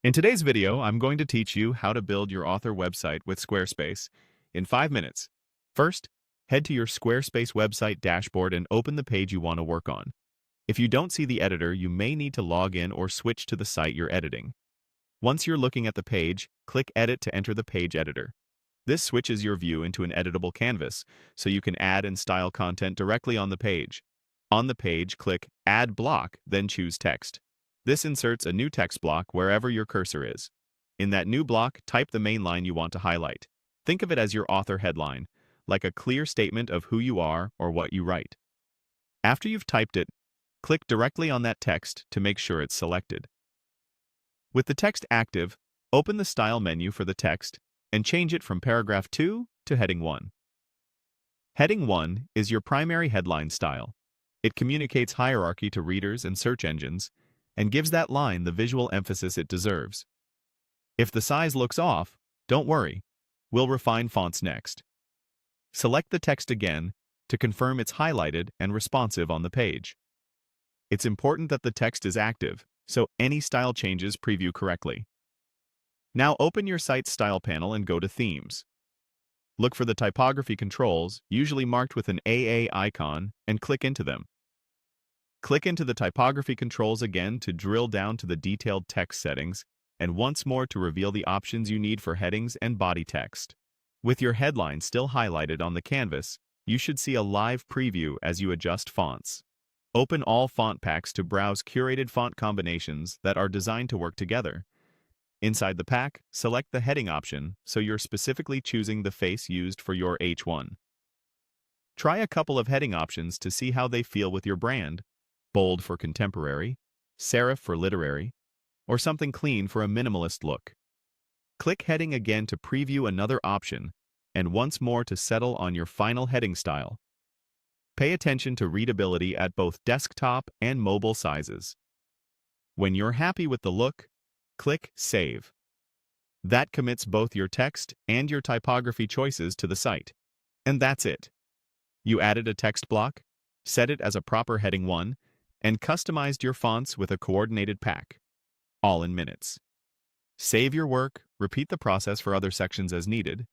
In today's video, I'm going to teach you how to build your author website with Squarespace in 5 minutes. First, head to your Squarespace website dashboard and open the page you want to work on. If you don't see the editor, you may need to log in or switch to the site you're editing. Once you're looking at the page, click Edit to enter the page editor. This switches your view into an editable canvas, so you can add and style content directly on the page. On the page, click Add Block, then choose Text. This inserts a new text block wherever your cursor is. In that new block, type the main line you want to highlight. Think of it as your author headline, like a clear statement of who you are or what you write. After you've typed it, click directly on that text to make sure it's selected. With the text active, open the Style menu for the text and change it from Paragraph 2 to Heading 1. Heading 1 is your primary headline style. It communicates hierarchy to readers and search engines, and gives that line the visual emphasis it deserves. If the size looks off, don't worry. We'll refine fonts next. Select the text again to confirm it's highlighted and responsive on the page. It's important that the text is active, so any style changes preview correctly. Now open your site's style panel and go to Themes. Look for the typography controls, usually marked with an AA icon, and click into them. Click into the typography controls again to drill down to the detailed text settings, and once more to reveal the options you need for headings and body text. With your headline still highlighted on the canvas, you should see a live preview as you adjust fonts. Open all font packs to browse curated font combinations that are designed to work together. Inside the pack, select the heading option so you're specifically choosing the face used for your H1. Try a couple of heading options to see how they feel with your brand. Bold for contemporary, serif for literary, or something clean for a minimalist look. Click Heading again to preview another option, and once more to settle on your final heading style. Pay attention to readability at both desktop and mobile sizes. When you're happy with the look, click Save. That commits both your text and your typography choices to the site. And that's it. You added a text block, set it as a proper heading 1, and customized your fonts with a coordinated pack, all in minutes. Save your work, repeat the process for other sections as needed,